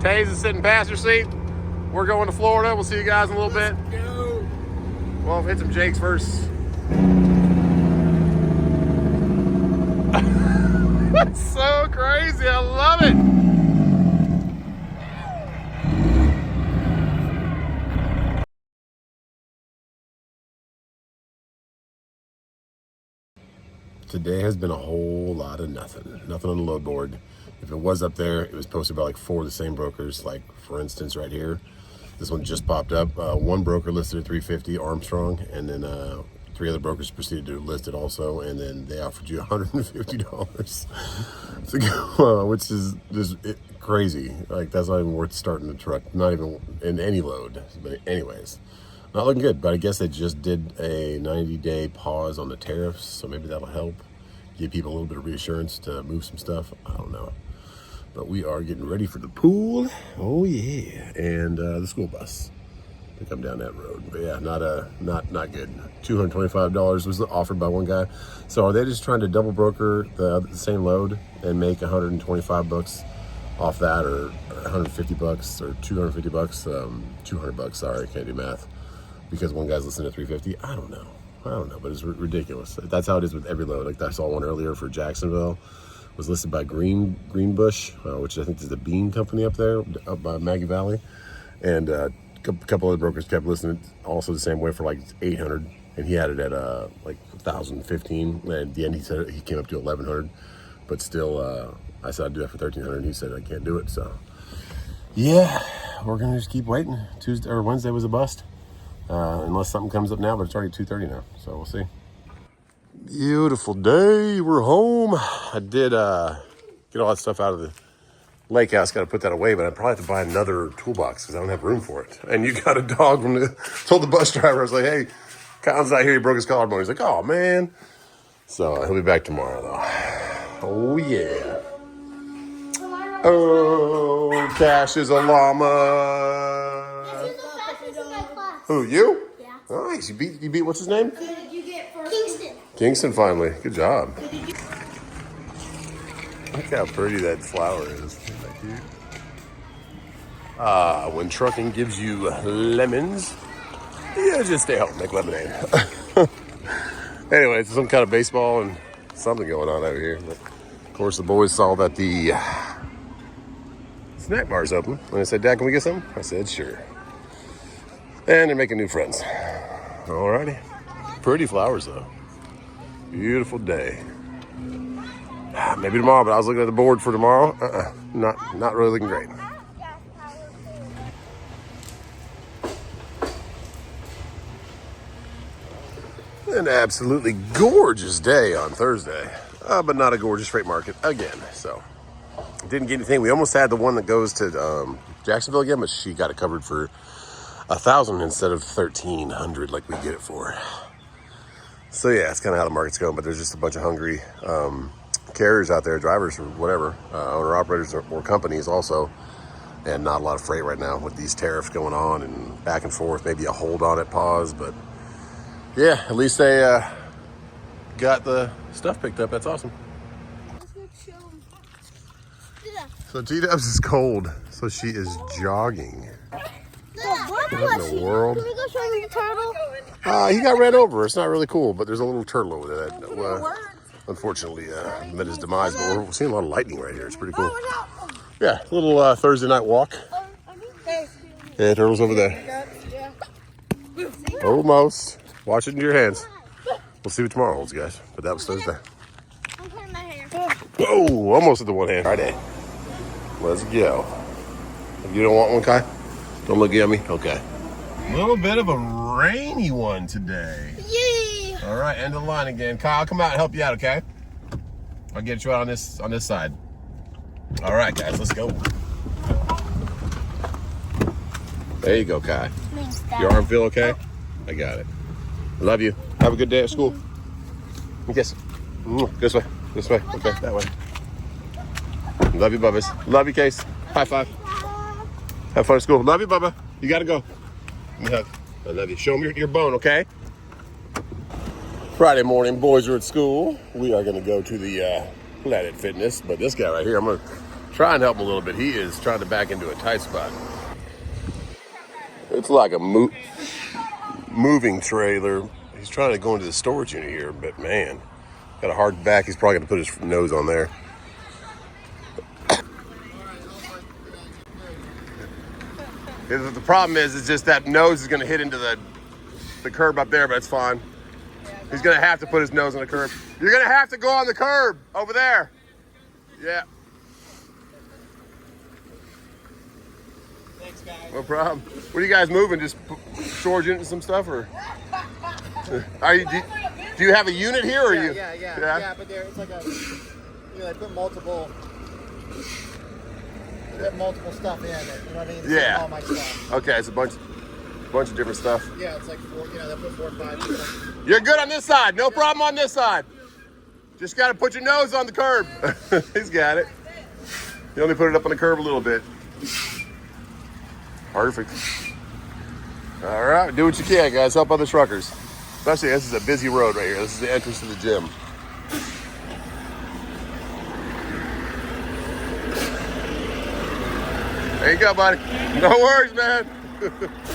Taze is sitting passenger seat. We're going to Florida. We'll see you guys in a little bit. Go. Well, hit some Jakes first. That's so crazy. I love it. Today has been a whole lot of nothing. Nothing on the load board. If it was up there, it was posted by like 4 of the same brokers. Like for instance, right here, this one just popped up. One broker listed at 350, Armstrong, and then 3 other brokers proceeded to list it also, and then they offered you $150 to go, which is just crazy. Like that's not even worth starting the truck, not even in any load. But anyways, not looking good. But I guess they just did a 90-day pause on the tariffs, so maybe that'll help give people a little bit of reassurance to move some stuff. I don't know. But we are getting ready for the pool. Oh yeah, and the school bus to come down that road. But yeah, not good. $225 was offered by one guy. So are they just trying to double broker the same load and make $125 off that, or $150 or $250? $200. Sorry, I can't do math. Because one guy's listening to 350. I don't know, but it's ridiculous. That's how it is with every load. Like I saw one earlier for Jacksonville. Was listed by Greenbush, which I think is the bean company up there, up by Maggie Valley. And a couple other brokers kept listening also the same way for like 800. And he had it at like 1,015. And at the end, he said he came up to 1,100. But still, I said I'd do that for 1,300. And he said I can't do it. So yeah, we're going to just keep waiting. Tuesday or Wednesday was a bust. Unless something comes up now, but it's already 2:30 now. So we'll see. Beautiful day. We're home. I did get all that stuff out of the lake house. Got to put that away, but I probably have to buy another toolbox because I don't have room for it. And you got a dog from told the bus driver, I was like, hey, Colin's not here. He broke his collarbone. He's like, oh, man. So he'll be back tomorrow, though. Oh, yeah. Oh, Cash is a llama. This is the fastest in my class. Who, you? Yeah. Nice. You beat what's his name? Who did you get first? Kingston. Kingston, finally. Good job. Look how pretty that flower is. Isn't that cute? When trucking gives you lemons, you just stay home and make lemonade. Anyway, it's some kind of baseball and something going on over here. But of course, the boys saw that the snack bar's open. And they said, Dad, can we get some? I said, sure. And they're making new friends. Alrighty. Pretty flowers, though. Beautiful day. Maybe tomorrow, but I was looking at the board for tomorrow. Not really looking great. An absolutely gorgeous day on Thursday, but not a gorgeous freight market again. So didn't get anything. We almost had the one that goes to Jacksonville again, but she got it covered for 1,000 instead of 1,300 like we get it for. So yeah, it's kind of how the market's going, but there's just a bunch of hungry carriers out there, drivers or whatever, owner-operators or companies also, and not a lot of freight right now with these tariffs going on and back and forth, maybe a hold on it, pause, but yeah, at least they got the stuff picked up. That's awesome. So T-Dubs is cold, so she is jogging. What in the world? Can we go show me the turtle? He got ran over. It's not really cool, but there's a little turtle over there that unfortunately met his demise. But we're seeing a lot of lightning right here. It's pretty cool. Yeah, a little Thursday night walk. Yeah, turtle's over there. Almost. Watch it in your hands. We'll see what tomorrow holds, guys. But that was Thursday. I'm putting my hair. Oh, almost at the one hand. Friday. Let's go. You don't want one, Kai? Don't look yummy? Okay. A little bit of a rainy one today. Yay! All right, end of the line again. Kyle, I'll come out and help you out, okay? I'll get you out on this side. All right, guys, let's go. There you go, Kai. Your arm feel okay? I got it. Love you. Have a good day at school. Kiss. This way. This way. Okay, that way. Love you, Bubbas. Love you, Case. High five. Have fun at school. Love you, Bubba. You gotta go. I love you. Show me your bone, okay? Friday morning, boys are at school. We are gonna go to the Planet Fitness, but this guy right here, I'm gonna Try and help him a little bit. He is trying to back into a tight spot. It's like a moving trailer. He's trying to go into the storage unit here, but man, got a hard back. He's probably going to put his nose on there. The problem is just that nose is going to hit into the curb up there, but it's fine. He's going to have to put his nose on the curb. You're going to have to go on the curb over there. Yeah. Thanks, guys. No problem. What are you guys moving? Just storage unit and some stuff, or? Are you? Do you have a unit here, or you? Yeah. But it's like a, they put multiple stuff in it. You know what I mean? It's Yeah. All my stuff. Okay, it's a bunch of different stuff. Yeah, it's like four. They put 4 or 5. You're good on this side. No problem on this side. Just got to put your nose on the curb. He's got it. You only put it up on the curb a little bit. Perfect. All right, do what you can, guys. Help other truckers. Especially, this is a busy road right here. This is the entrance to the gym. There you go, buddy. No worries, man.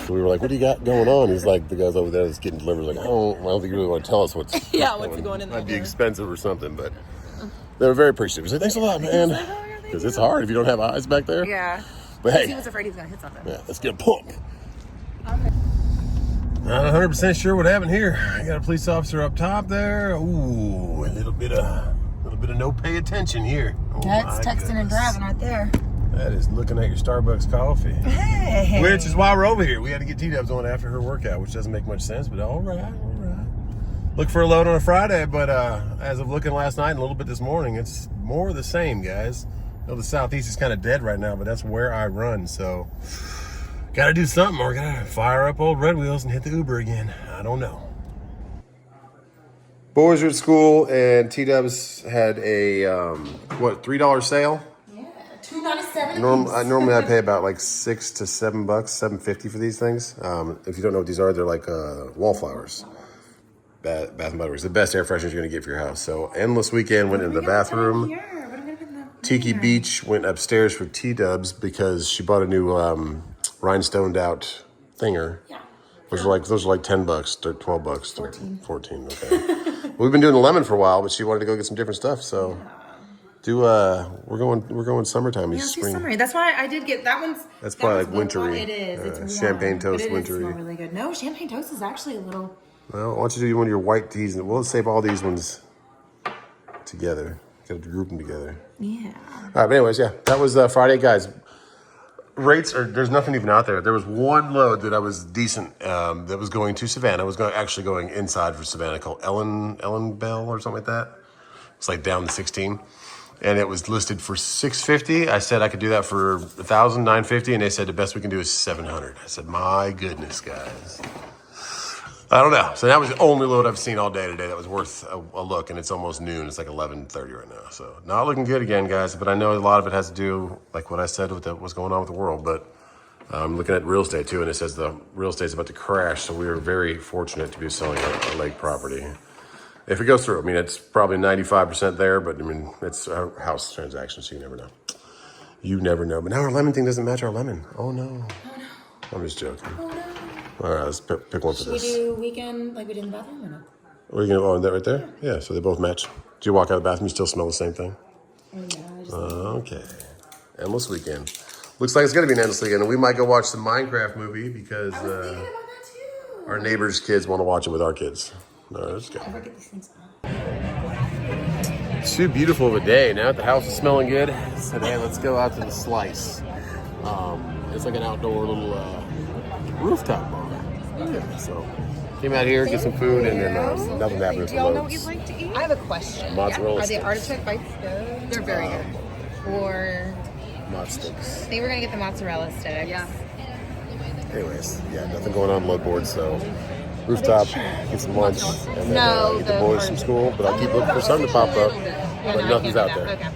We were like, what do you got going on? He's like, the guy's over there that's getting delivered. Like, I don't think you really want to tell us what's what's going in there. Might be expensive or something, but they were very appreciative. He said, thanks a lot, man. Because it's hard if you don't have eyes back there. Yeah. But hey. He was afraid he was going to hit something. Yeah, let's get a pump. Not 100% sure what happened here. I got a police officer up top there. Ooh, a little bit of no pay attention here. Oh, That's texting and driving right there. That is looking at your Starbucks coffee. Hey. Which is why we're over here. We had to get T-Dubs on after her workout, which doesn't make much sense, but all right. Look for a load on a Friday, but as of looking last night and a little bit this morning, it's more of the same, guys. I know the Southeast is kind of dead right now, but that's where I run, so got to do something, or got to fire up old Red Wheels and hit the Uber again. I don't know. Boys are at school, and T-Dubs had a, $3 sale? $2.97. Normally I pay about like $6 to $7, $7.50 for these things. If you don't know what these are, they're like wallflowers. Bath and Body Works, the best air fresheners you're gonna get for your house. So Endless Weekend went into the bathroom. Tiki Beach went upstairs for T-Dubs because she bought a new rhinestoned out thinger. Yeah. Those are like $10, they're $12. 14. Okay. We've been doing the lemon for a while, but she wanted to go get some different stuff. So. We're going summertime. Yeah, spring. Summery. That's why I did get that one's. That's probably like wintry. It is. It's warm, champagne toast but it wintry. It really good. No, champagne toast is actually a little. Well, why don't you do one of your white teas and we'll save all these ones together. Got to group them together. Yeah. All right, but anyways, yeah, that was Friday, guys. Rates are there's nothing even out there. There was one load that I was decent that was going to Savannah. I was actually going inside for Savannah called Ellen Bell or something like that. It's like down to 16. And it was listed for $650. I said I could do that for $1,000, $950, and they said the best we can do is $700. I said, my goodness, guys. I don't know. So that was the only load I've seen all day today that was worth a look, and it's almost noon. It's like 11:30 right now. So not looking good again, guys. But I know a lot of it has to do, like what I said, with what's going on with the world. But I'm looking at real estate too, and it says the real estate's about to crash. So we are very fortunate to be selling a lake property. If it goes through, I mean, it's probably 95% there, but I mean, it's a house transaction, so you never know. You never know. But now our lemon thing doesn't match our lemon. Oh, no. I'm just joking. Oh, no. All right, let's pick one for Should this. we do weekend like we did in the bathroom or no? Are you going to, that right there? Yeah, so they both match. Do you walk out of the bathroom, you still smell the same thing? Oh, yeah. I just Okay. Endless Weekend. Looks like it's going to be an endless weekend, and we might go watch the Minecraft movie because I was thinking about that too. our neighbors' kids want to watch it with our kids. No, let's go. Ever get these things on? Too beautiful of a day. Now the house is smelling good. So hey, let's go out to the Slice. It's like an outdoor little rooftop bar. Yeah, so came out here, get some food, and then nothing happened. Do y'all know what you'd like to eat? I have a question. Mozzarella Are the sticks. artichoke bites good? They're very good. Or Mod sticks. I think we're gonna get the mozzarella sticks. Yeah. Anyways, yeah, nothing going on load board, so rooftop, get some lunch, and then No, get the the boys from school. But I'll keep looking for something to pop up, but nothing's out there. Okay.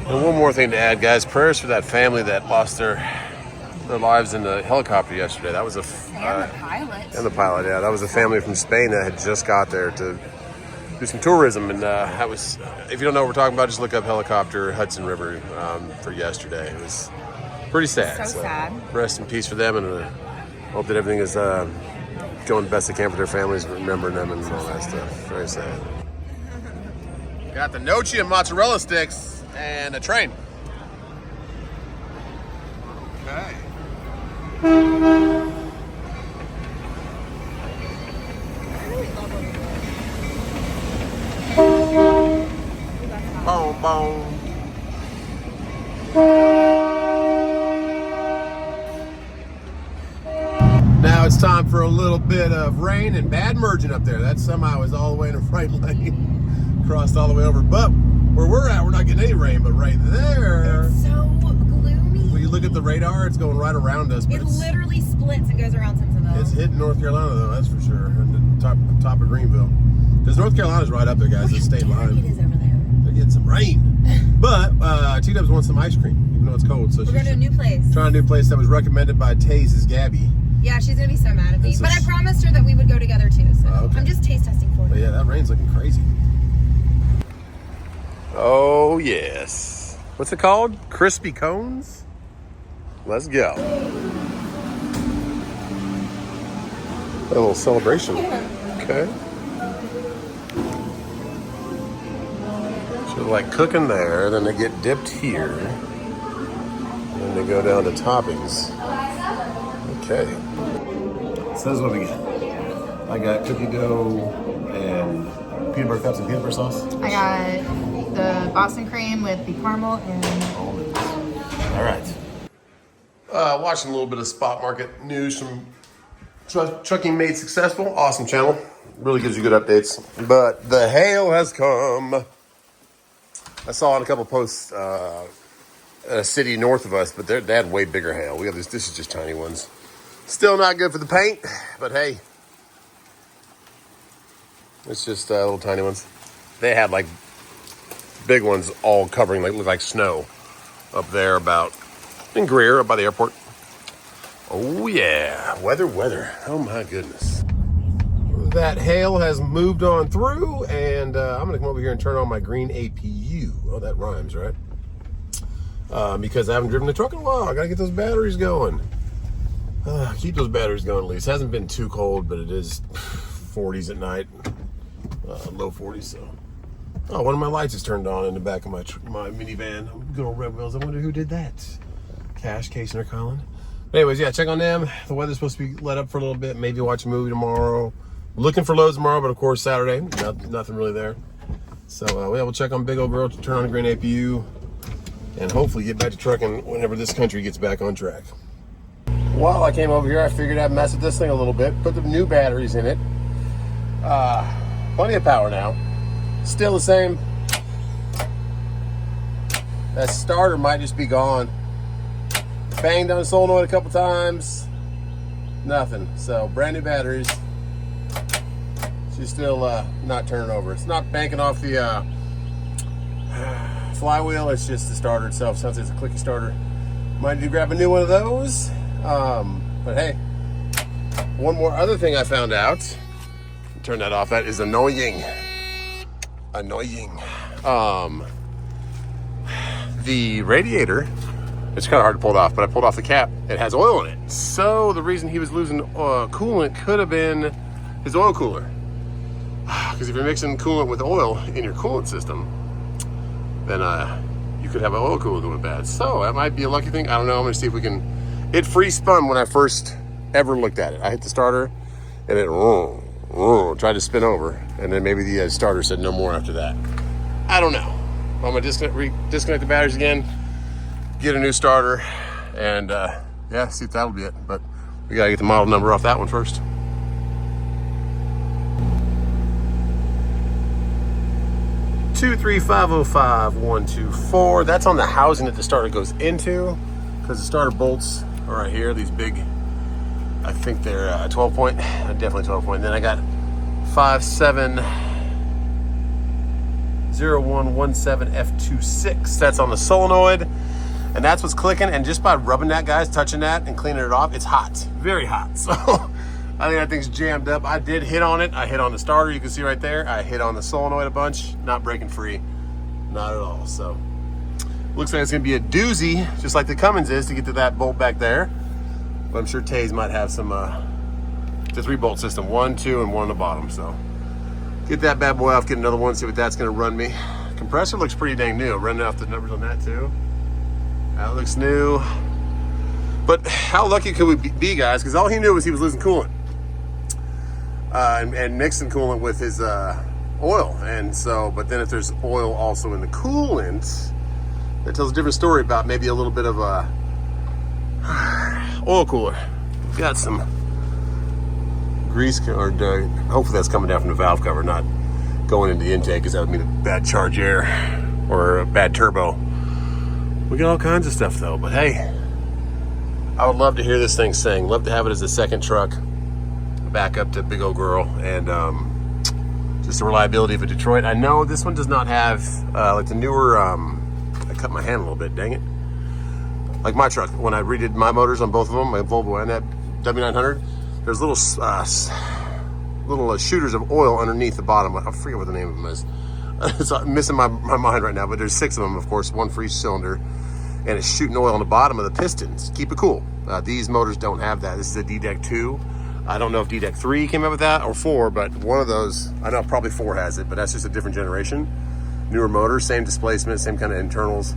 And one more thing to add, guys. Prayers for that family that lost their lives in the helicopter yesterday. That was And the pilot. and the pilot, yeah. That was a family from Spain that had just got there to do some tourism, and that was, if you don't know what we're talking about, just look up helicopter Hudson River for yesterday. It was pretty sad. So sad. Rest in peace for them, and hope that everything is going the best they can for their families, remembering them and all that stuff. Very sad. Got the nochi and mozzarella sticks and a train. Okay. Boom, boom. Now it's time for a little bit of rain and bad merging up there. That somehow is all the way in a Freightliner, crossed all the way over. But where we're at, we're not getting any rain. But right there, It's so gloomy. when you look at the radar, it's going right around us. But It literally splits and goes around Simpsonville. it's hitting North Carolina though, that's for sure. And the top of Greenville, because North Carolina's right up there, guys. The state It line. is over there. They're getting some rain. But T-Dubs wants some ice cream, even though it's cold. So We're going to a new place. trying a new place that was recommended by Taze's Gabby. Yeah, she's going to be so mad at me. This But I is- promised her that we would go together too. So Oh, okay. I'm just taste testing for But her. yeah, that rain's looking crazy. Oh, yes. What's it called? Crispy cones? Let's go. A little celebration. Okay. So like cooking there, then they get dipped here. And then they go down to toppings. Okay. So this is what we get. I got cookie dough and peanut butter cups and peanut butter sauce. I got the Boston cream with the caramel and Almonds. All right. Watching a little bit of spot market news from Trucking Made Successful. Awesome channel. Really gives you good updates. But the hail has come. I saw in a couple posts a city north of us, but they had way bigger hail. We have this is just tiny ones. Still not good for the paint, but hey. It's just little tiny ones. They had like big ones all covering, like look like snow up there about in Greer, up by the airport. Oh yeah, weather. Oh my goodness. That hail has moved on through, and I'm gonna come over here and turn on my green APU. Oh, that rhymes, right? Because I haven't driven the truck in a while. I gotta get those batteries going. Keep those batteries going at least. It hasn't been too cold, but it is 40s at night, low 40s. So, oh, one of my lights is turned on in the back of my minivan. Good old Red Wheels. I wonder who did that. Cash, Casey, or Colin. Anyways, yeah, check on them. The weather's supposed to be let up for a little bit. Maybe watch a movie tomorrow. Looking for loads tomorrow, but of course Saturday, nothing really there. So yeah, we'll check on big old girl to turn on the green APU, and hopefully get back to trucking whenever this country gets back on track. While I came over here, I figured I'd mess with this thing a little bit. Put the new batteries in it. Plenty of power now. Still the same. That starter might just be gone. Banged on the solenoid a couple times. Nothing. So brand new batteries. She's still not turning over. It's not banking off the flywheel. It's just the starter itself. Sounds like it's a clicky starter. Might need to grab a new one of those. But hey, one more other thing I found out. Turn that off. That is annoying. The radiator, it's kind of hard to pull it off, but I pulled off the cap. It has oil in it. So the reason he was losing coolant could have been his oil cooler. Because if you're mixing coolant with oil in your coolant system, then you could have an oil cooler going bad. So that might be a lucky thing. I don't know. I'm going to see if we can. It free spun when I first ever looked at it. I hit the starter and it tried to spin over. And then maybe the starter said no more after that. I don't know. I'm going to disconnect the batteries again, get a new starter, and yeah, see if that'll be it. But we got to get the model number off that one first. Two 3505124. That's on the housing that the starter goes into, because the starter bolts are right here. These big, I think they're 12 point, definitely 12 point. Then I got 570117F26. That's on the solenoid, and that's what's clicking. And just by rubbing that, guys, touching that and cleaning it off, it's hot, very hot. So I think that thing's jammed up. I did hit on it. I hit on the starter, you can see right there. I hit on the solenoid a bunch, not breaking free, not at all. So looks like it's gonna be a doozy, just like the Cummins is, to get to that bolt back there. But I'm sure Taze might have some, it's a 3-bolt system, 1, 2, and 1 on the bottom. So get that bad boy off, get another one, see what that's gonna run me. Compressor looks pretty dang new. Running off the numbers on that too. That looks new. But how lucky could we be, guys? Because all he knew was he was losing coolant. And mixing coolant with his oil. And so, but then if there's oil also in the coolant, that tells a different story about maybe a little bit of a oil cooler. Got some grease, or hopefully that's coming down from the valve cover, not going into the intake, because that would mean a bad charge air or a bad turbo. We got all kinds of stuff though, but hey, I would love to hear this thing sing. Love to have it as a second truck, back up to big old girl, and just the reliability of a Detroit. I know this one does not have like the newer, I cut my hand a little bit, dang it. Like my truck, when I redid my motors on both of them, my Volvo and that W900, there's little shooters of oil underneath the bottom. I forget what the name of them is. It's missing my mind right now, but there's 6 of them, of course, 1 for each cylinder, and it's shooting oil on the bottom of the pistons. Keep it cool. These motors don't have that. This is a D-Deck 2. I don't know if D-Deck 3 came up with that, or 4, but one of those, I know probably 4 has it, but that's just a different generation. Newer motor, same displacement, same kind of internals,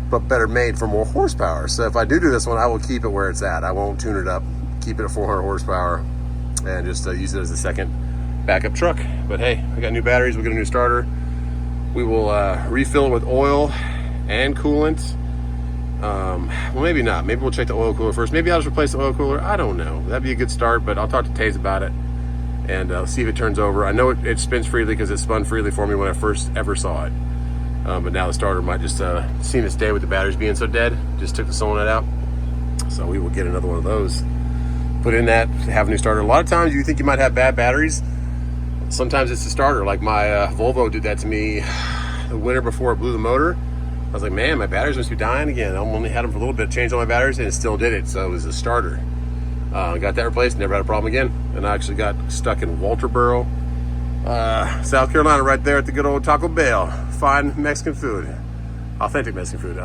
but better made for more horsepower. So if I do this one, I will keep it where it's at. I won't tune it up, keep it at 400 horsepower, and just use it as a second backup truck. But hey, I got new batteries, we'll get a new starter. We will refill it with oil and coolant. Well, maybe not. Maybe we'll check the oil cooler first. Maybe I'll just replace the oil cooler. I don't know. That'd be a good start, but I'll talk to Taze about it and see if it turns over. I know it spins freely because it spun freely for me when I first ever saw it. But now the starter might just seen its day with the batteries being so dead. Just took the solenoid out. So we will get another one of those. Put in that, have a new starter. A lot of times you think you might have bad batteries. Sometimes it's the starter. Like my Volvo did that to me the winter before it blew the motor. I was like, man, my batteries must be dying again. I only had them for a little bit, changed all my batteries, and it still did it. So it was a starter. Got that replaced, never had a problem again. And I actually got stuck in Walterboro, South Carolina, right there at the good old Taco Bell. Fine Mexican food, authentic Mexican food.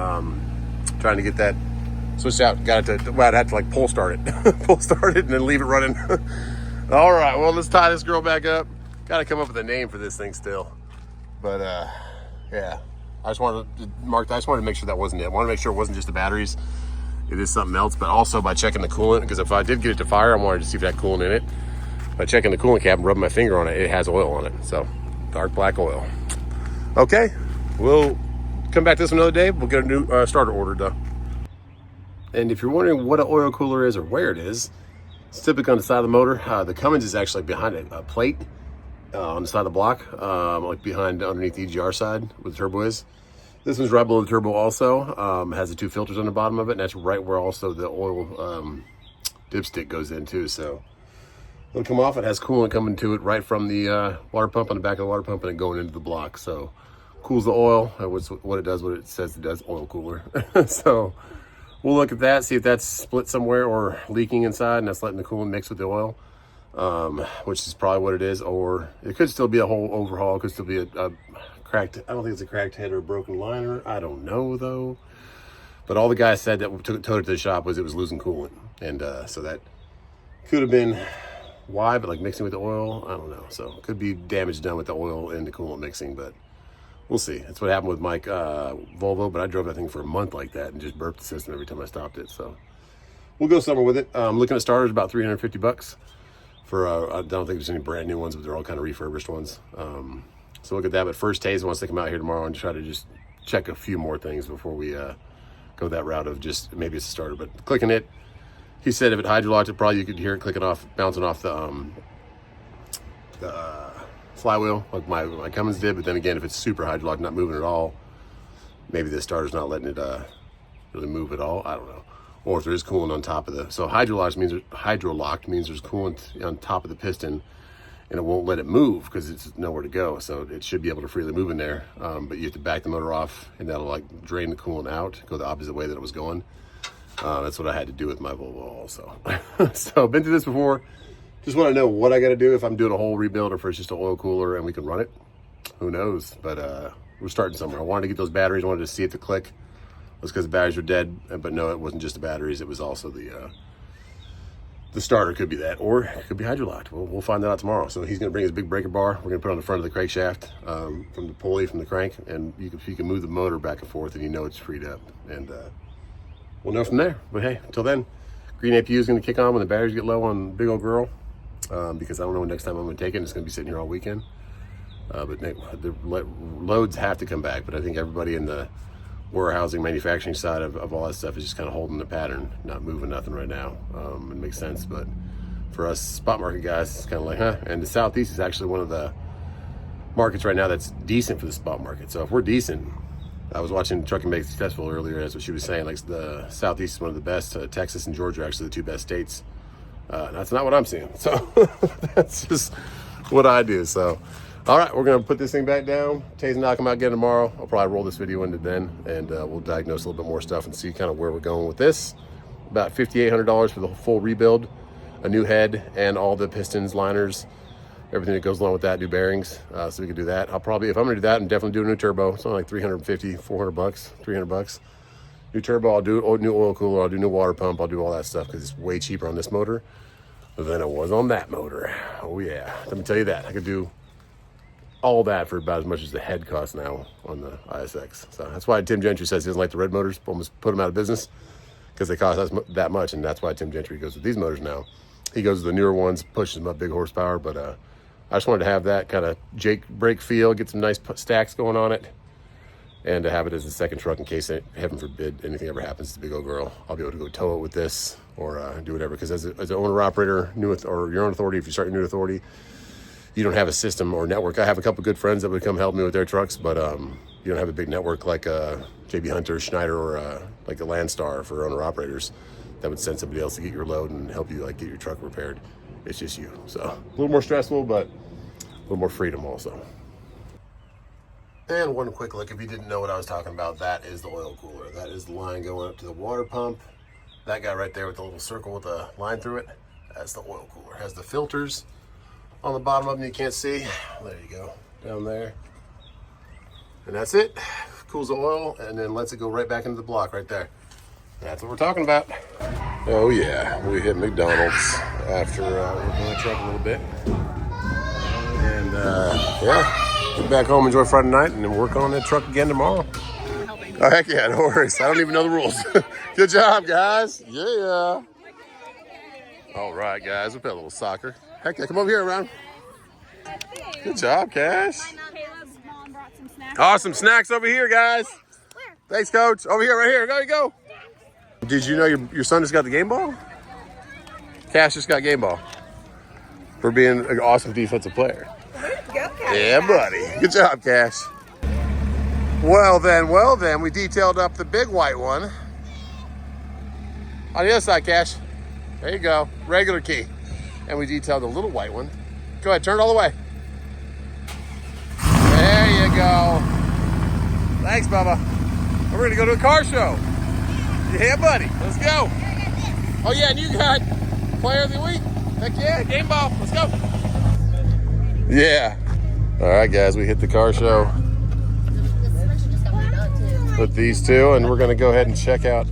Trying to get that switched out. Got it to, well, I'd have to like pull start it and then leave it running. All right, well, let's tie this girl back up. Got to come up with a name for this thing still. But yeah. I just wanted to make sure that wasn't it. I wanted to make sure it wasn't just the batteries. It is something else, but also by checking the coolant, because if I did get it to fire, I wanted to see if it had coolant in it. By checking the coolant cap and rubbing my finger on it, it has oil on it. So, dark black oil. Okay, we'll come back to this another day. We'll get a new starter ordered though. And if you're wondering what an oil cooler is or where it is, it's typically on the side of the motor. The Cummins is actually behind a plate. On the side of the block, like behind underneath the EGR side where the turbo is. This one's right below the turbo also. Has the 2 filters on the bottom of it, and that's right where also the oil dipstick goes in too. So it'll come off. It has coolant coming to it right from the water pump on the back of the water pump, and then going into the block. So cools the oil. What it does, what it says it does, oil cooler. So we'll look at that, see if that's split somewhere or leaking inside, and that's letting the coolant mix with the oil. Which is probably what it is, or it could still be a whole overhaul. It could still be a cracked, I don't think it's a cracked head or a broken liner. I don't know though. But all the guys said that towed it to the shop was it was losing coolant. And so that could have been why, but like mixing with the oil, I don't know. So it could be damage done with the oil and the coolant mixing, but we'll see. That's what happened with my Volvo, but I drove that thing for a month like that and just burped the system every time I stopped it. So we'll go somewhere with it. Looking at starters, about $350. For I don't think there's any brand new ones, but they're all kind of refurbished ones. So look at that. But first, Taze wants to come out here tomorrow and try to just check a few more things before we go that route of just maybe it's a starter. But clicking it, he said if it hydrolocked it, probably you could hear it clicking off, bouncing off the flywheel like my Cummins did. But then again, if it's super hydrolocked, not moving at all, maybe the starter's not letting it really move at all. I don't know. Or if there is coolant on top of the, so hydrolocked means there's coolant on top of the piston, and it won't let it move because it's nowhere to go. So it should be able to freely move in there, but you have to back the motor off, and that'll like drain the coolant out, go the opposite way that it was going. That's what I had to do with my Volvo also. So been through this before. Just want to know what I got to do if I'm doing a whole rebuild or if it's just an oil cooler and we can run it. Who knows? But we're starting somewhere. I wanted to get those batteries. I wanted to see it to click. It was because the batteries were dead. But no, it wasn't just the batteries. It was also the starter could be that, or it could be hydrolocked. We'll find that out tomorrow. So he's going to bring his big breaker bar. We're going to put it on the front of the crankshaft from the pulley from the crank, and you can move the motor back and forth, and you know it's freed up. And we'll know from there. But hey, until then, green APU is going to kick on when the batteries get low on big old girl, because I don't know when next time I'm going to take it. It's going to be sitting here all weekend. But the loads have to come back. But I think everybody in the warehousing, manufacturing side of all that stuff is just kind of holding the pattern, not moving nothing right now. It makes sense, but for us spot market guys, it's kind of like, huh? And the Southeast is actually one of the markets right now that's decent for the spot market. So if we're decent, I was watching Trucking Make Successful earlier, that's what she was saying, like the Southeast is one of the best. Texas and Georgia are actually the two best states. That's not what I'm seeing. So that's just what I do. So all right, we're gonna put this thing back down. Tay's not come out again tomorrow. I'll probably roll this video into then, and we'll diagnose a little bit more stuff and see kind of where we're going with this. About $5,800 for the full rebuild, a new head, and all the pistons, liners, everything that goes along with that, new bearings. So we can do that. I'll probably, if I'm gonna do that, I'm definitely do a new turbo. Something like 350, 400 bucks, 300 bucks. New turbo, I'll do new oil cooler, I'll do new water pump, I'll do all that stuff because it's way cheaper on this motor than it was on that motor. Oh yeah, let me tell you that. I could do all that for about as much as the head costs now on the ISX. So that's why Tim Gentry says he doesn't like the red motors, almost put them out of business because they cost us that much, and that's why Tim Gentry goes with these motors now. He goes with the newer ones, pushes them up big horsepower, but I just wanted to have that kind of Jake brake feel, get some nice stacks going on it, and to have it as a second truck in case, heaven forbid, anything ever happens to the big old girl. I'll be able to go tow it with this or do whatever, because as an owner-operator, or your own authority, if you start your new authority, you don't have a system or network. I have a couple good friends that would come help me with their trucks, but you don't have a big network like JB Hunter, Schneider, or like a Landstar for owner operators that would send somebody else to get your load and help you like get your truck repaired. It's just you. So a little more stressful, but a little more freedom also. And one quick look, if you didn't know what I was talking about, that is the oil cooler. That is the line going up to the water pump. That guy right there with the little circle with a line through it, that's the oil cooler. It has the filters on the bottom of them you can't see. There you go, down there. And that's it. Cools the oil and then lets it go right back into the block right there. That's what we're talking about. Oh yeah, we hit McDonald's after working on the truck a little bit. And yeah, get back home, enjoy Friday night, and then work on that truck again tomorrow. Oh heck yeah, no worries. I don't even know the rules. Good job, guys. Yeah. All right, guys, we play a little soccer. Heck yeah, come over here, Ron. Good job, Cash. Caleb's mom brought some snacks. Awesome snacks over here, guys. Where? Thanks, Coach. Over here, right here. There you go. Did you know your son just got the game ball? Cash just got game ball for being an awesome defensive player. Go, Cash. Yeah, buddy. Good job, Cash. Well then, we detailed up the big white one. On the other side, Cash. There you go. Regular key. And we detailed the little white one. Go ahead, turn it all the way. There you go. Thanks, Bubba. We're gonna go to a car show. Yeah, buddy, let's go. Oh yeah, and you got player of the week. Heck yeah, game ball, let's go. Yeah. All right, guys, we hit the car show with these two, and we're gonna go ahead and check out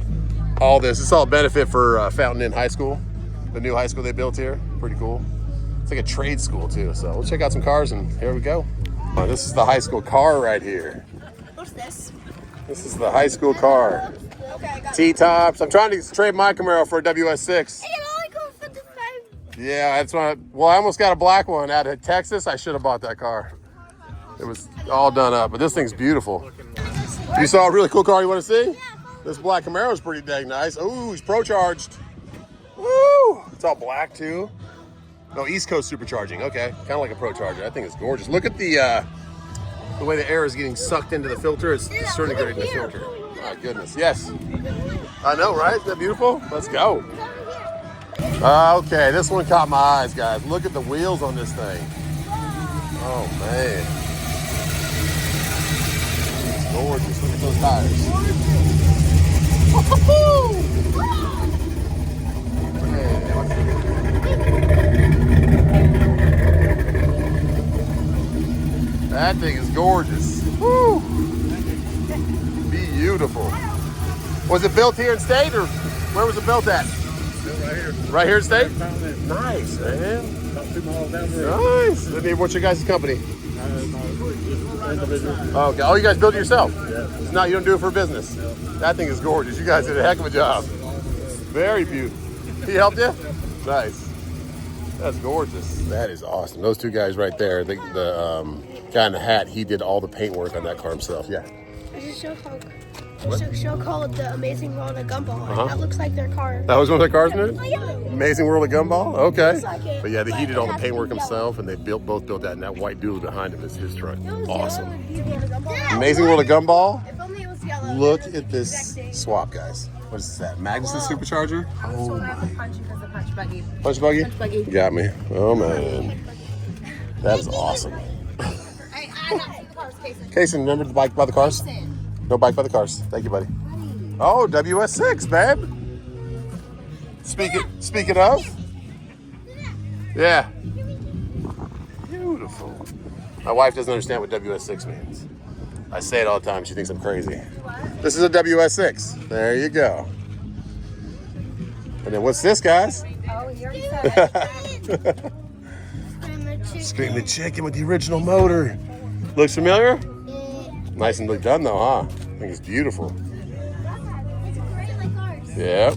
all this. It's all benefit for Fountain Inn High School, the new high school they built here. Pretty cool. It's like a trade school too, so we'll check out some cars, and here we go. This is the high school car right here. What's this? This is the high school car. Okay, I got it. T-tops. I'm trying to trade my Camaro for a WS6. Hey, it only goes 55. Yeah, that's why. Well, I almost got a black one out of Texas. I should have bought that car. It was all done up, but this thing's beautiful. You saw a really cool car you want to see? This black Camaro is pretty dang nice. Ooh, he's pro-charged. Woo! It's all black too. No, East Coast supercharging. Okay, kind of like a Pro Charger. I think it's gorgeous. Look at the way the air is getting sucked into the filter. It's disintegrating the filter. My goodness, yes. I know, right? Isn't that beautiful? Let's go. Okay, this one caught my eyes, guys. Look at the wheels on this thing. Oh, man. It's gorgeous. Look at those tires. That thing is gorgeous. Woo! Beautiful. Was it built here in state, or where was it built at? Right here. Right here in state? Found it Nice, man. about 2 miles down the road. Nice. And then what's your guys' company? Individual. Okay. Oh, you guys build it yourself? Yeah. It's not, you don't do it for business? No. That thing is gorgeous. You guys did a heck of a job. Very beautiful. He helped you? Nice. That's gorgeous. That is awesome. Those two guys right there, the guy in the hat, he did all the paint work on that car himself. Yeah. There's a show called The Amazing World of Gumball. That looks like their car. That was one of their cars in it? Oh, yeah. Amazing World of Gumball? Okay. Looks like it, But yeah, he did all the but it paintwork has to be himself, and they both built that, and that white dude behind him is his truck. Awesome. Awesome. Amazing World of Gumball? If only it was yellow. Look It was at the this exact same. swap, guys. What is that? Magnuson Supercharger? So I have to punch because the punch buggy. Punch buggy? Punch buggy. Got me. Oh, man. That is awesome. I'm not the cars, Casey. Casey, remember the bike by the cars? No bike by the cars. Thank you, buddy. Oh, WS6, babe. Speaking of. Yeah. Beautiful. My wife doesn't understand what WS6 means. I say it all the time. She thinks I'm crazy. This is a WS6. There you go. And then what's this, guys? Oh, you already said it. Screaming chicken with the original motor. Looks familiar? Nice and done though, huh? I think it's beautiful. Yep.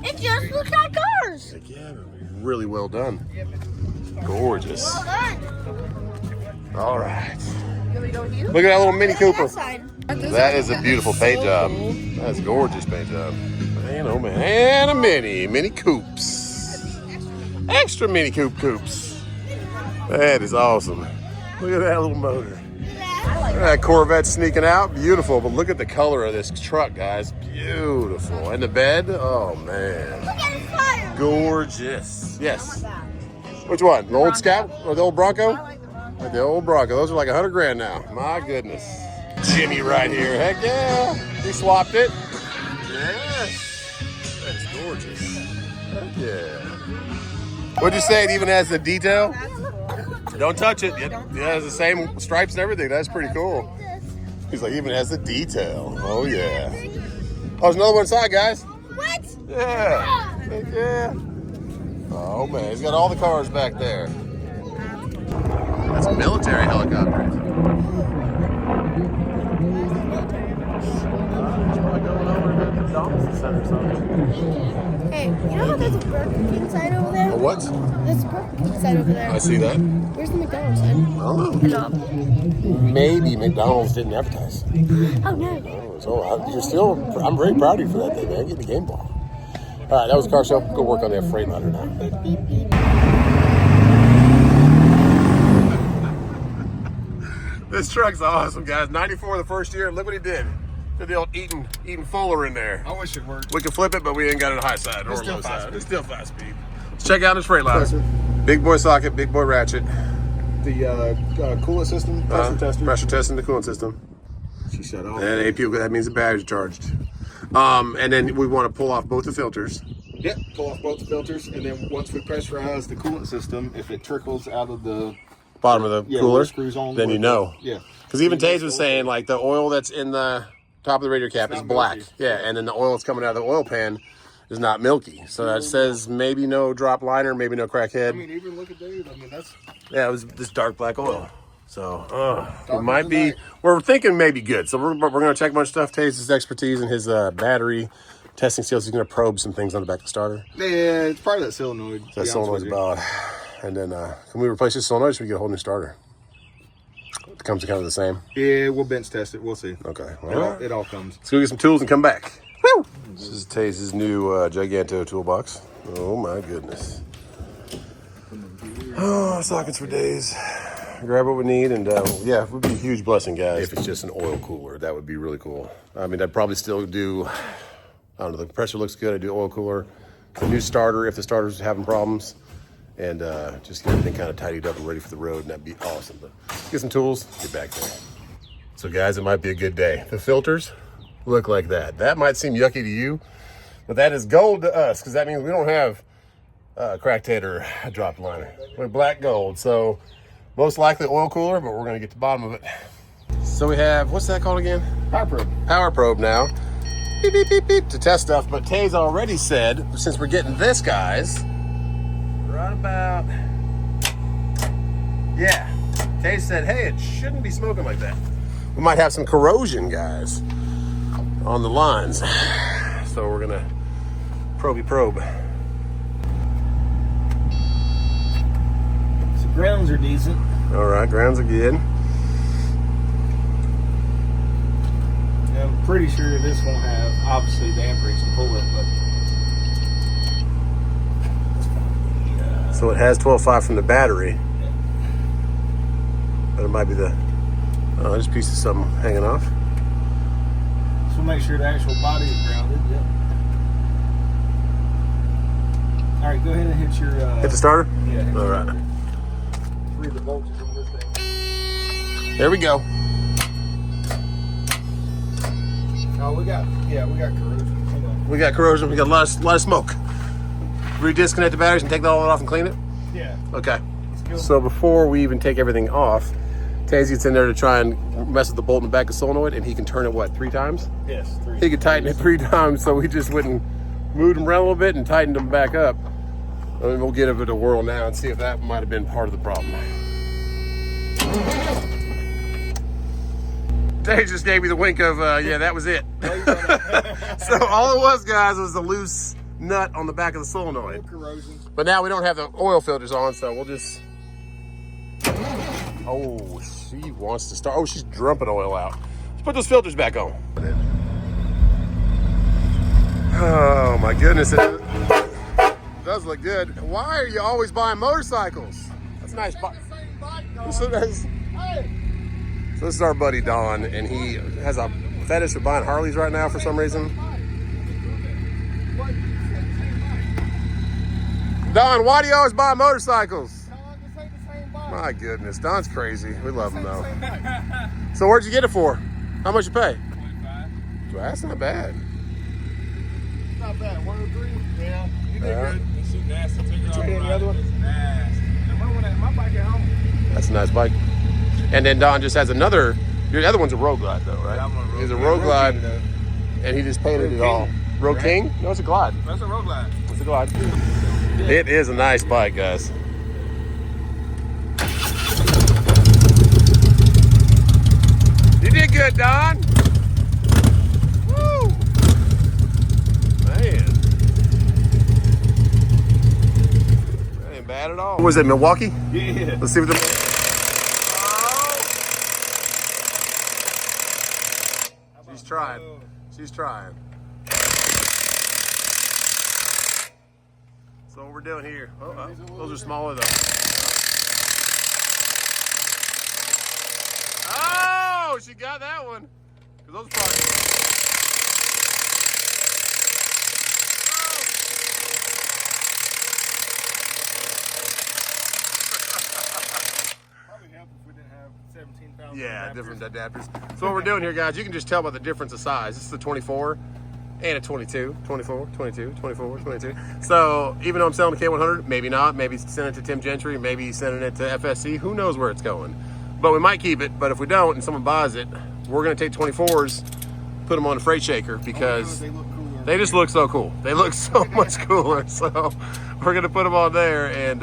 It just looks like ours. Again, really well done. Gorgeous. Well done. All right. You want me to go with you? Look at that little Mini Cooper. Side. That is a beautiful paint job. That's a gorgeous paint job. Man, oh man. And a Mini Coops. Extra Mini Coops. That is awesome. Look at that little motor. Look at that Corvette sneaking out. Beautiful. But look at the color of this truck, guys. Beautiful. And the bed. Oh, man. Look at his fire. Gorgeous. Yes. Which one? The old Scout or the old Bronco? The old Bronco. Those are like $100,000 now. My goodness. Jimmy right here. Heck yeah. He swapped it. Yes. That's gorgeous. Heck yeah. What'd you say? It even has the detail? Don't touch it. It has the same stripes and everything. That's pretty cool. He's like, even has the detail. Oh, yeah. Oh, there's another one inside, guys. What? Yeah. Heck yeah. Oh, man. He's got all the cars back there. That's a military helicopter. Hey, you know how there's a Burger King sign over there? A what? There's a Burger King sign over there. I see that. Where's the McDonald's sign? I don't know. Maybe McDonald's didn't advertise. Oh, no. So you're still, I'm very proud of you for that thing, man. Get the game ball. All right, that was a car show. Go work on that Freightliner now. Beep, beep. This truck's awesome, guys. 94 the first year. Look what he did. Did the old eating Fuller in there. I wish it worked. We can flip it, but we ain't got it high side or It's still low fast side. speed. It's still fast speed. Let's check out this Freightliner. Yes, sir. Big boy socket, big boy ratchet. The coolant system, Pressure testing the coolant system. She shut off. And APU, that means the battery's charged. And then we want to pull off both the filters. Yep, pull off both the filters, and then once we pressurize the coolant system, if it trickles out of the Bottom of the where cooler, it screws on, then you know. Yeah. Because even Taze was saying, like, the oil that's in the top of the radiator cap It's is not black. milky. Yeah, and then the oil that's coming out of the oil pan is not milky. So that says maybe no drop liner, maybe no crackhead. I mean, even look at these. I mean, that's Yeah, it was this dark black oil. So it Darker might than be, that. we're thinking maybe good. So we're going to check a bunch of stuff. Taze's expertise in his battery testing skills. He's going to probe some things on the back of the starter. yeah, it's probably that solenoid. to That be honest solenoid's with you. about. And then can we replace this solenoid so we get a whole new starter? It comes kind of the same. Yeah, we'll bench test it. We'll see. Okay. It all comes. Let's go get some tools and come back. Woo! This is Taze's new Giganto toolbox. Oh my goodness. Oh, sockets for days. Grab what we need, and yeah, it would be a huge blessing, guys. If it's just an oil cooler, that would be really cool. I mean, I'd probably still do, I don't know, the compressor looks good. I do oil cooler. The new starter, if the starter's having problems, and just get everything kind of tidied up and ready for the road, and that'd be awesome. But get some tools, get back there. So guys, it might be a good day. The filters look like that. That might seem yucky to you, but that is gold to us, because that means we don't have cracked head or a dropped liner. We're black gold. So Most likely oil cooler, but we're gonna get to the bottom of it. So we have, what's that called again? Power probe. Power probe now. Beep, beep, beep, beep, to test stuff, but Tay's already said, since we're getting this, guys, right about, yeah. Tay said, hey, it shouldn't be smoking like that. We might have some corrosion, guys, on the lines. So we're gonna probe. So grounds are decent. All right, grounds are good. Yeah, I'm pretty sure this won't have, obviously, the amperage to pull it, but So it has 12.5 from the battery. But it might be the, this piece of something hanging off. so we'll make sure the actual body is grounded. Yep. All right, go ahead and hit your. Hit the starter? Yeah. Hit All right. Read the voltages on this thing. There we go. Oh, we got corrosion. Hang on. We got corrosion. We got a lot of smoke. Redisconnect the batteries and take all that off and clean it? Yeah. Okay. Let's go. So before we even take everything off, Tazy gets in there to try and mess with the bolt in the back of solenoid, and he can turn it, what, 3 times? Yes, 3. He could tighten it 3 times, so we just went and moved him around a little bit and tightened him back up. And we'll give it a whirl now and see if that might have been part of the problem. Dave just gave me the wink of, yeah, that was it. So all it was, guys, was a loose nut on the back of the solenoid. Corrosion. But now we don't have the oil filters on, so we'll just... Oh, she wants to start. Oh, she's dumping oil out. Let's put those filters back on. Oh, my goodness. It does look good. Why are you always buying motorcycles? That's a nice bike. So this is our buddy Don, and he has a fetish of buying Harleys right now for some reason. Don, why do you always buy motorcycles? My goodness, Don's crazy. We love him though. So where'd you get it for? How much you pay? 25. Well, that's not bad. Not bad. 103. Yeah. You did Yeah. good. This shit nasty. Take it off. Any other one? It's nasty. My bike at home. That's a nice bike. And then Don just has another. Your other one's a Road Glide though, right? Yeah, I'm on a Road He's a Glide. Road Glide, King, and he just painted it Road all. King, Road right? King? No, it's a Glide. That's a road glide. It's a Glide. It is a nice bike, guys. You did good, Don. Woo! Man. That ain't bad at all. Was it Milwaukee? Yeah. Let's see what the... Oh. She's trying. She's trying. So what we're doing here. Oh, those are smaller though. Oh, she got that one. 'Cause those probably... Probably help if we didn't have 17,000. Yeah, different adapters. So what we're doing here, guys, you can just tell by the difference of size. This is a 24 and a 22, 24, 22, 24, 22. So even though I'm selling the K100, maybe not. Maybe send it to Tim Gentry, maybe sending it to FSC. Who knows where it's going? But we might keep it. But if we don't and someone buys it, we're going to take 24s, put them on a freight shaker because They look cooler. they just look so cool. They look so much cooler. So we're going to put them on there. And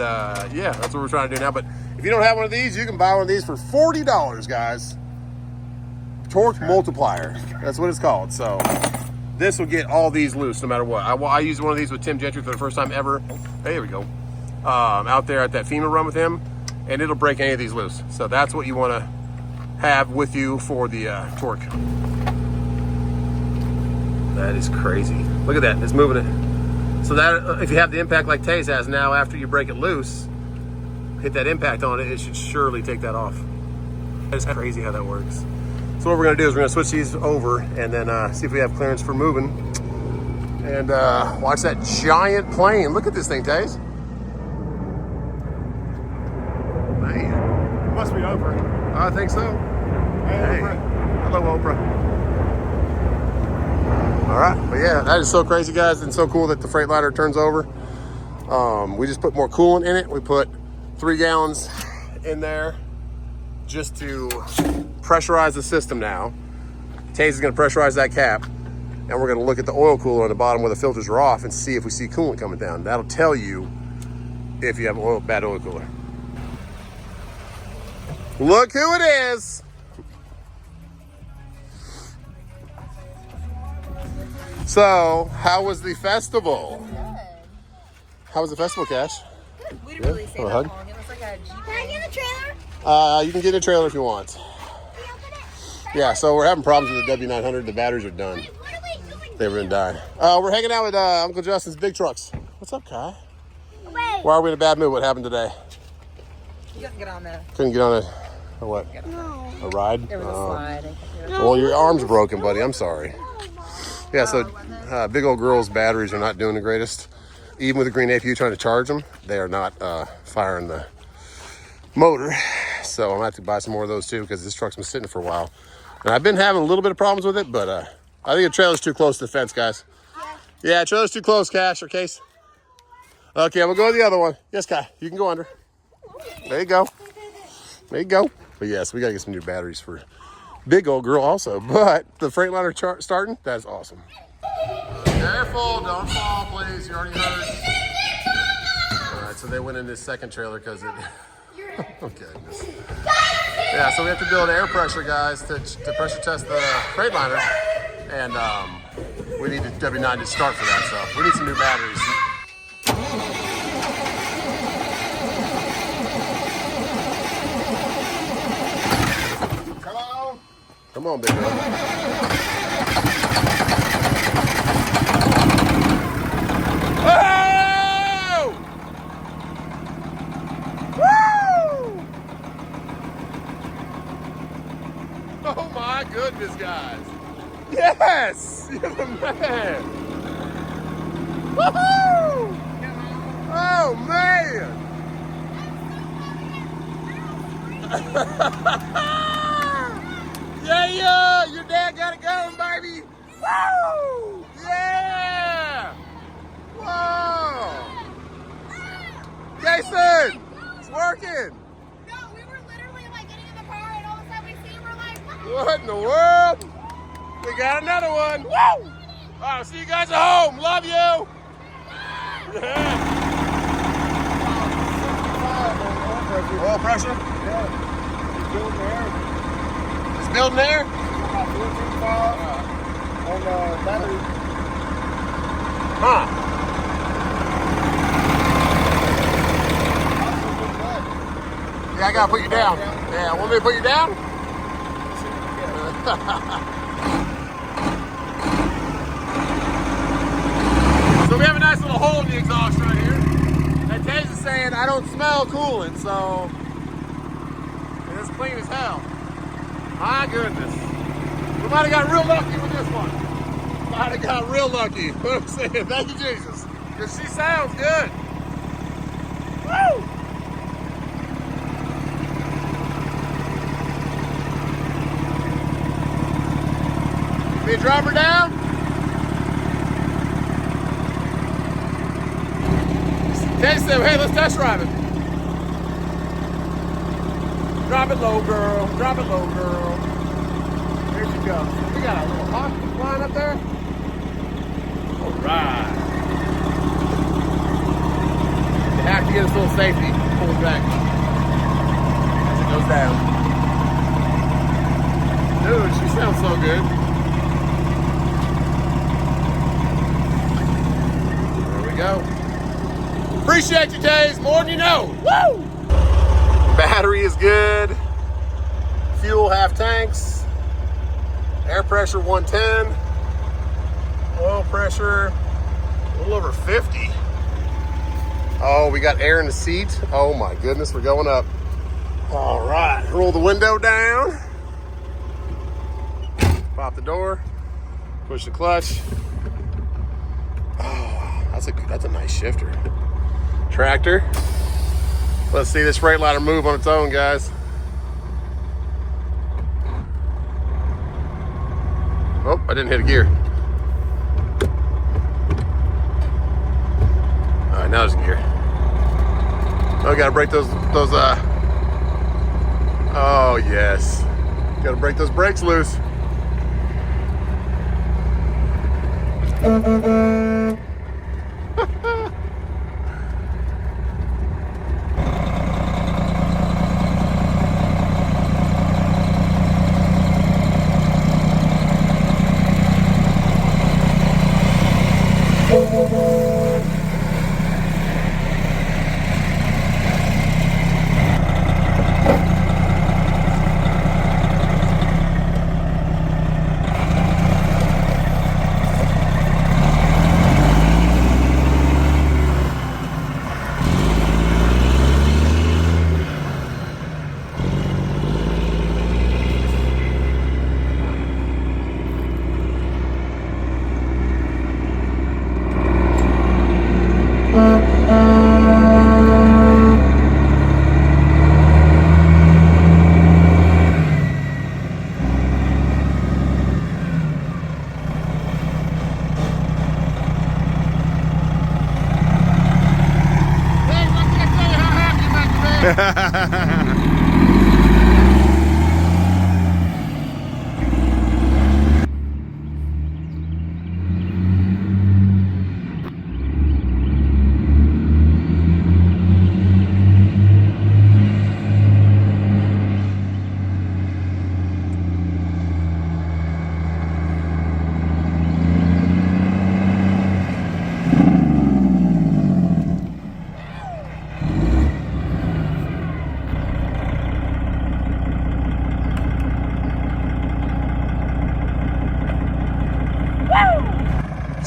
yeah, that's what we're trying to do now. But if you don't have one of these, you can buy one of these for $40, guys. Torque multiplier. That's what it's called. So this will get all these loose no matter what. I used one of these with Tim Gentry for the first time ever. There we go. Out there at that FEMA run with him. And it'll break any of these loose. So that's what you want to have with you for the torque. That is crazy. Look at that. It's moving it. So that if you have the impact like Taze has now, after you break it loose, hit that impact on it, it should surely take that off. It's crazy how that works. So what we're gonna do is we're gonna switch these over and then see if we have clearance for moving. And watch that giant plane. Look at this thing, Taze. Man. Must be Oprah. I think so. Hey, Hey. Oprah. Hello, Oprah. All right, but yeah, that is so crazy, guys, and so cool that the Freightliner turns over. We just put more coolant in it. We put 3 gallons in there. just to pressurize the system now. Taze is going to pressurize that cap, and we're going to look at the oil cooler on the bottom where the filters are off and see if we see coolant coming down. That'll tell you if you have a bad oil cooler. Look who it is. So, how was the festival? How was the festival, Cash? We didn't really stay a that hug? long. It was like a Jeep. Can I get a trailer? You can get in a trailer if you want. Yeah, so we're having problems with the W900. The batteries are done. What are we doing? They were gonna die. We're hanging out with Uncle Justin's big trucks. What's up, Kai? Wait. Why are we in a bad mood? What happened today? You couldn't get on there. Couldn't get on a what? No. A ride? There was a slide. Well, your arm's broken, buddy. I'm sorry. Yeah, so big old girls' batteries are not doing the greatest. Even with the green APU trying to charge them, they are not firing the motor. So I'm gonna have to buy some more of those too, because this truck's been sitting for a while. And I've been having a little bit of problems with it, but I think the trailer's too close to the fence, guys. Yeah, trailer's too close, Cash, or Case. Okay, we'll go with the other one. Yes, Kai, you can go under. There you go. There you go. But yes, we gotta get some new batteries for big old girl also. But the Freightliner starting, that's awesome. Careful, don't fall, please. You already hurt. All right, so they went in this second trailer because it. Oh goodness. Yeah, so we have to build air pressure, guys, to pressure test the Freightliner, and we need the W9 to start for that. So we need some new batteries. Come on. Come on, big girl. Whoa! Woo! Oh my goodness, guys. Yes! You're the man! Woohoo! Oh man! Yeah! Your dad got it going, baby! Woo! Yeah! Whoa! Jason! It's working! No, we were literally like getting in the car and all of a sudden we see we're like, what? What in the world? We got another one! Woo! All right, see you guys at home. Love you! Yeah. Oil pressure? Yeah. Building air. It's building air? About 4.5 on the battery. Huh. Yeah, I gotta put you down. Yeah, want me to put you down? So we have a nice little hole in the exhaust right here. And Taze is saying I don't smell coolant, so it's clean as hell. My goodness. We might have got real lucky with this one. Might have got real lucky. What I'm saying, thank you, Jesus. Because she sounds good. Woo! Me drop her down? Taze said, hey, let's test drive it. Drop it low, girl. Drop it low, girl. There she goes. We got a little hawk flying up there. All right. You have to get us a little safety. Pull it back as it goes down. Dude, she sounds so good. There we go. Appreciate you, Taze. More than you know. Woo! Battery is good. Fuel half tanks. Air pressure 110. Oil pressure a little over 50. Oh, we got air in the seat. Oh my goodness, we're going up. All right, roll the window down. Pop the door. Push the clutch. Oh, that's a nice shifter. Tractor. Let's see this Freightliner move on its own, guys. Oh, I didn't hit a gear. All right, now there's a gear. Oh, gotta break those, oh Oh, yes. Gotta break those brakes loose.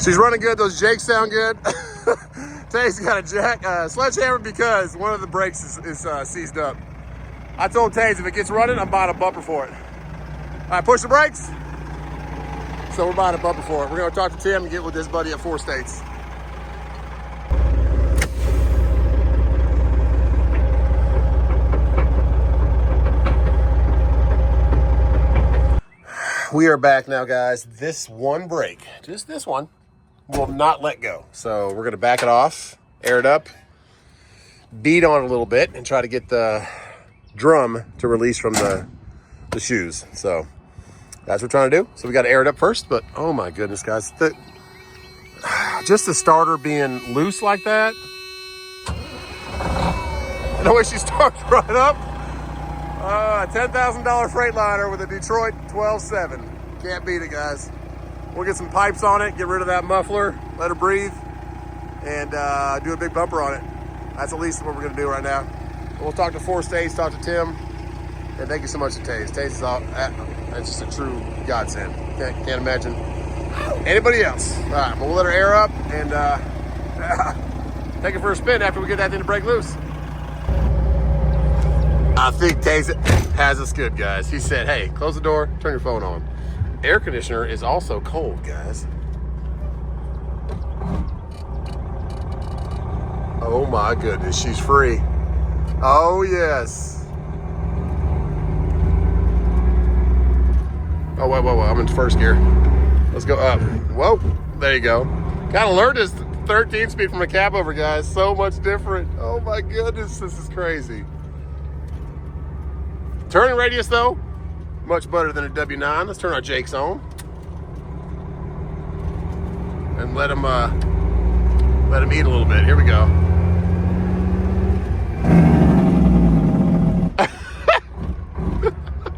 She's running good. Those jakes sound good. Tay's got a sledgehammer because one of the brakes is seized up. I told Taze if it gets running, I'm buying a bumper for it. All right, push the brakes. So we're buying a bumper for it. We're gonna talk to Tim and get with his buddy at 4 States. We are back now, guys. This one brake, just this one, will not let go. So we're gonna back it off, air it up, beat on it a little bit, and try to get the drum to release from the shoes. So that's what we're trying to do. So we got to air it up first, but oh my goodness, guys, just the starter being loose like that. And the way she starts right up. A $10,000 Freightliner with a Detroit 12.7. Can't beat it, guys. We'll get some pipes on it, get rid of that muffler, let her breathe, and do a big bumper on it. That's at least what we're gonna do right now. We'll talk to 4 States, talk to Tim, and thank you so much to Taze. Taze is all, it's just a true godsend. Can't imagine anybody else. All right, but we'll let her air up and take it for a spin after we get that thing to break loose. I think Taze has us good, guys. He said, hey, close the door, turn your phone on. Air conditioner is also cold, guys. Oh my goodness, she's free. Oh yes. Oh, whoa, I'm in first gear. Let's go up. Whoa, there you go. Kind of learned this 13 speed from a cab over, guys. So much different. Oh my goodness, this is crazy. Turning radius though, much better than a W9. Let's turn our jakes on and let them eat a little bit. Here we go.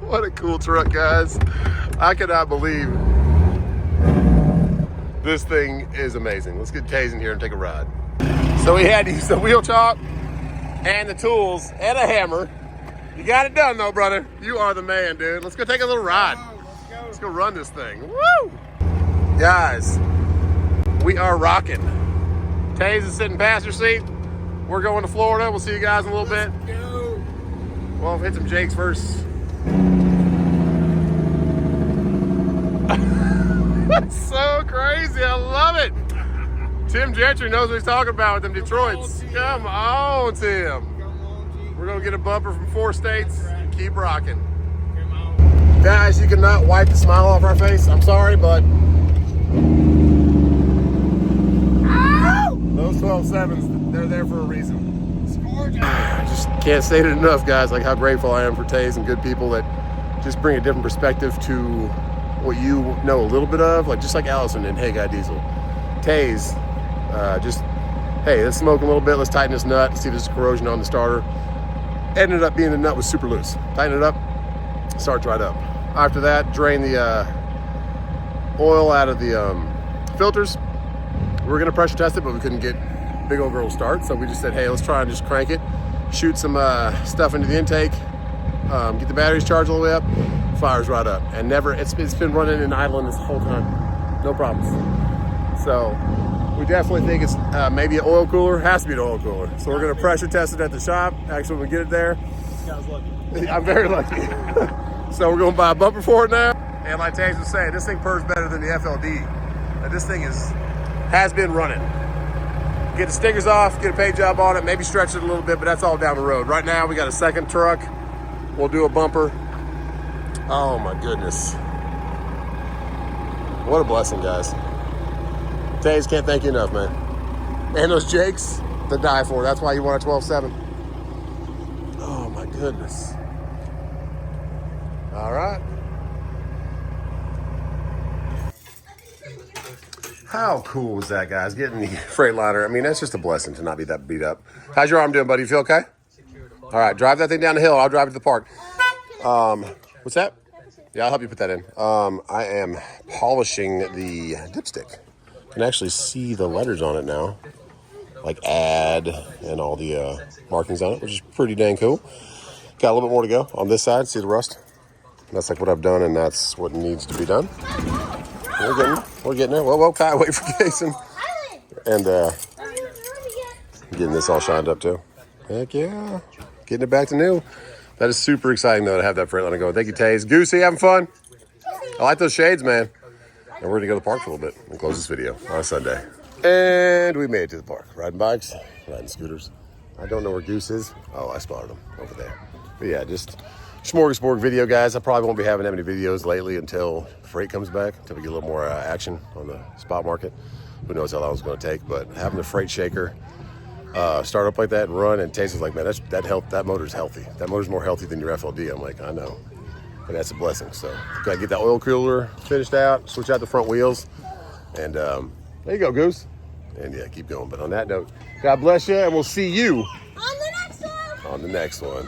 What a cool truck, guys. I cannot believe this thing is amazing. Let's get Taze in here and take a ride. So we had to use the wheel chop and the tools and a hammer. You got it done though, brother. You are the man, dude. Let's go take a little ride. Let's go run this thing. Woo! Guys, we are rocking. Taze is sitting passenger seat. We're going to Florida. We'll see you guys in a little bit. Well, hit some jakes first. That's so crazy. I love it. Tim Gentry knows what he's talking about with them Detroits. Come on, Tim. We're going to get a bumper from 4 States and keep rocking. Guys, you cannot wipe the smile off our face. I'm sorry, but those 12.7s, they're there for a reason. I just can't say it enough, guys, like how grateful I am for Taze and good people that just bring a different perspective to what you know a little bit of, like just like Allison and HAGGAI Diesel. Taze, just, hey, let's smoke a little bit, let's tighten this nut, see if there's corrosion on the starter. Ended up being the nut was super loose. Tighten it up, starts right up. After that, drain the oil out of the filters. We were gonna pressure test it, but we couldn't get big old girl start, so we just said, hey, let's try and just crank it, shoot some stuff into the intake, get the batteries charged all the way up, fires right up. And never, it's been running and idling this whole time, no problems. So we definitely think it's maybe an oil cooler, has to be an oil cooler. So we're gonna pressure test it at the shop. Actually, when we get it there, I'm very lucky. So we're gonna buy a bumper for it now. And like Taze was saying, this thing purrs better than the FLD. And this thing has been running. Get the stickers off, get a paint job on it, maybe stretch it a little bit, but that's all down the road. Right now, we got a second truck. We'll do a bumper. Oh my goodness. What a blessing, guys. Taze, can't thank you enough, man. And those Jakes, to die for. That's why you want a 12.7. Oh my goodness. All right. How cool was that, guys? Getting the Freightliner. I mean, that's just a blessing to not be that beat up. How's your arm doing, buddy? You feel okay? All right, drive that thing down the hill. I'll drive it to the park. What's that? Yeah, I'll help you put that in. I am polishing the dipstick. You can actually see the letters on it now, like add and all the markings on it, which is pretty dang cool. Got a little bit more to go on this side. See the rust? That's like what I've done, and that's what needs to be done. We're getting there. Whoa, Kai, wait for Jason. And getting this all shined up too. Heck yeah. Getting it back to new. That is super exciting though to have that Freightliner going. Thank you, Taze. Goosey, having fun? I like those shades, man. And we're gonna go to the park for a little bit and close this video on a Sunday. And we made it to the park. Riding bikes, riding scooters. I don't know where Goose is. Oh, I spotted him over there. But yeah, just smorgasbord video, guys. I probably won't be having any videos lately until freight comes back, until we get a little more action on the spot market. Who knows how long it's going to take, but having the freight shaker start up like that and run, and Taze was like, man, that motor's healthy. That motor's more healthy than your FLD. I'm like, I know, but that's a blessing. So got to get that oil cooler finished out, switch out the front wheels, and there you go, Goose. And yeah, keep going. But on that note, God bless you, and we'll see you On the next one. on the next one.